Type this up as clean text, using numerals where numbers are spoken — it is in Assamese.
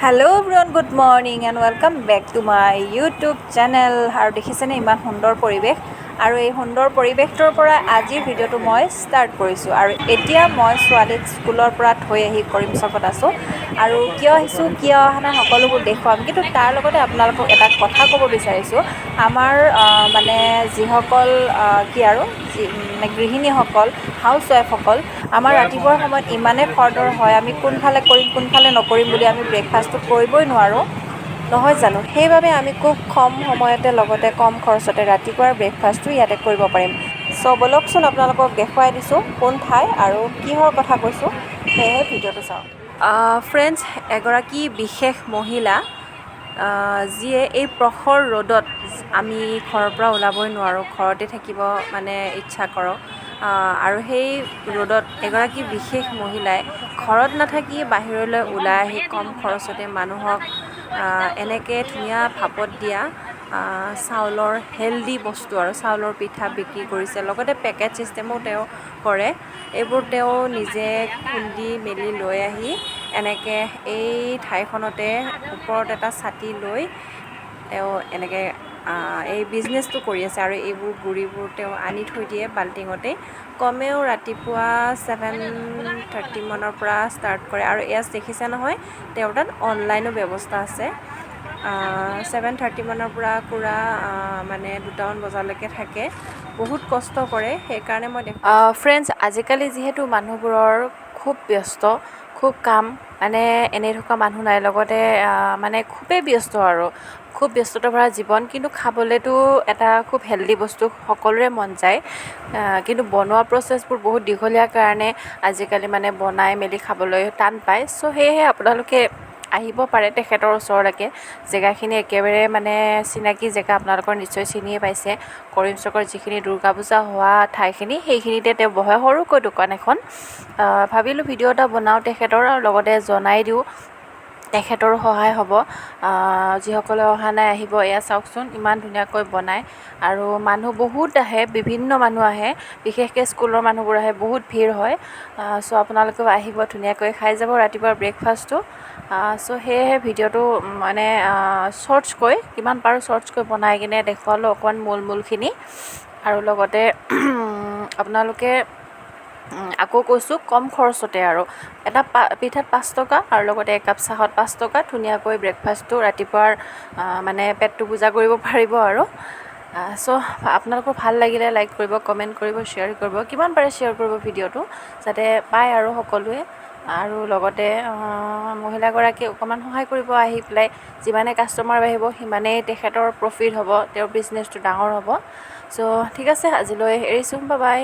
Hello' everyone, good morning and welcome back to my YouTube channel. আৰু দেখিছেনে ইমান সুন্দৰ পৰিৱেশ, আৰু এই সুন্দৰ পৰিৱেশটোৰ পৰা আজিৰ ভিডিঅ'টো মই ষ্টাৰ্ট কৰিছোঁ। আৰু এতিয়া মই ছোৱালীক স্কুলৰ পৰা থৈ আহি কৰিম চকত আছোঁ, আৰু কিয় আহিছোঁ কিয় অহা নাই সকলোবোৰ দেখুৱাম। কিন্তু তাৰ লগতে আপোনালোকক এটা কথা ক'ব বিচাৰিছোঁ। আমাৰ মানে যিসকল মানে গৃহিণীসকল, হাউচ ৱাইফসকল, আমাৰ ৰাতিপুৱাৰ সময়ত ইমানেই খৰধৰ হয়, আমি কোনফালে কৰিম কোনফালে নকৰিম বুলি আমি ব্ৰেকফাষ্টটো কৰিবই নোৱাৰোঁ, নহয় জানো? সেইবাবে আমি খুব কম সময়তে লগতে কম খৰচতে ৰাতিপুৱাৰ ব্ৰেকফাষ্টটো ইয়াতে কৰিব পাৰিম। চ' ব'লকচোন আপোনালোকক দেখুৱাই দিছোঁ কোন ঠাই আৰু কিহৰ কথা কৈছোঁ, সেয়েহে ভিডিঅ'টো চাওক। ফ্ৰেণ্ডছ, এগৰাকী বিশেষ মহিলা যিয়ে এই প্ৰখৰ ৰ'দত, আমি ঘৰৰ পৰা ওলাবই নোৱাৰোঁ, ঘৰতে থাকিব মানে ইচ্ছা কৰক, আৰু সেই ৰ'দত এগৰাকী বিশেষ মহিলাই ঘৰত নাথাকি বাহিৰলৈ ওলাই আহি কম খৰচতে মানুহক এনেকৈ ধুনীয়া ভাপত দিয়া চাউলৰ হেল্ডি বস্তু আৰু চাউলৰ পিঠা বিক্ৰী কৰিছে। লগতে পেকেট ছিষ্টেমো তেওঁ কৰে। এইবোৰ তেওঁ নিজে খুন্দি মেলি লৈ আহি এনেকৈ এই ঠাইখনতে ওপৰত এটা ছাতি লৈ তেওঁ এনেকৈ এই বিজনেছটো কৰি আছে। আৰু এইবোৰ গুড়িবোৰ তেওঁ আনি থৈ দিয়ে বাল্টিঙতেই। কমেও ৰাতিপুৱা 7:30 মানৰ পৰা ষ্টাৰ্ট কৰে। আৰু এয়া দেখিছে নহয়, তেওঁৰ তাত অনলাইনো ব্যৱস্থা আছে। 7:30 মানৰ পৰা পূৰা মানে 2টামান বজালৈকে থাকে। বহুত কষ্ট কৰে, সেইকাৰণে মই ফ্ৰেণ্ডছ, আজিকালি যিহেতু মানুহবোৰৰ খুব ব্যস্ত, খুব কাম, মানে এনেই থকা মানুহ নাই, লগতে মানে খুবেই ব্যস্ত আৰু খুব ব্যস্ততা ভৰা জীৱন। কিন্তু খাবলৈতো এটা খুব হেল্ডি বস্তু সকলোৰে মন যায়, কিন্তু বনোৱা প্ৰচেছবোৰ বহুত দীঘলীয়া কাৰণে আজিকালি মানে বনাই মেলি খাবলৈ টান পায়। চ' সেয়েহে আপোনালোকে আহিব পাৰে তেখেতৰ ওচৰলৈকে। জেগাখিনি একেবাৰে মানে চিনাকি জেগা, আপোনালোকৰ নিশ্চয় চিনিয়ে পাইছে। কৰিম চকৰ যিখিনি দুৰ্গা পূজা হোৱা ঠাইখিনি, সেইখিনিতে তেওঁ বহে, সৰুকৈ দোকান এখন। ভাবিলোঁ ভিডিঅ' এটা বনাওঁ তেখেতৰ, আৰু লগতে জনাই দিওঁ, তেখেতৰো সহায় হ'ব। যিসকলে অহা নাই আহিব। এয়া চাওকচোন ইমান ধুনীয়াকৈ বনায়, আৰু মানুহ বহুত আহে, বিভিন্ন মানুহ আহে, বিশেষকৈ স্কুলৰ মানুহবোৰ আহে, বহুত ভিৰ হয়। চ' আপোনালোকেও আহিব, ধুনীয়াকৈ খাই যাব ৰাতিপুৱাৰ ব্ৰেকফাষ্টটো। চ' সেয়েহে ভিডিঅ'টো মানে শ্বৰ্টছকৈ, কিমান পাৰোঁ শ্বৰ্টছকৈ বনাই কিনে দেখুৱালোঁ অকণমান মূলখিনি। আৰু লগতে আপোনালোকে আকৌ কৈছোঁ, কম খৰচতে আৰু এটা পিঠাত 5 টকা, আৰু লগতে একাপ চাহত 5 টকা, ধুনীয়াকৈ ব্ৰেকফাষ্টটো ৰাতিপুৱাৰ মানে পেটটো পূজা কৰিব পাৰিব। আৰু চ' আপোনালোকৰ ভাল লাগিলে লাইক কৰিব, কমেণ্ট কৰিব, শ্বেয়াৰ কৰিব, কিমান পাৰে শ্বেয়াৰ কৰিব ভিডিঅ'টো, যাতে পায় আৰু সকলোৱে। আৰু লগতে মহিলাগৰাকীক অকণমান সহায় কৰিব আহি পেলাই। যিমানে কাষ্টমাৰ বাঢ়িব সিমানেই তেখেতৰ প্ৰফিট হ'ব, তেওঁৰ বিজনেছটো ডাঙৰ হ'ব। চ' ঠিক আছে, আজিলৈ এৰিছোঁ, বাই বাই।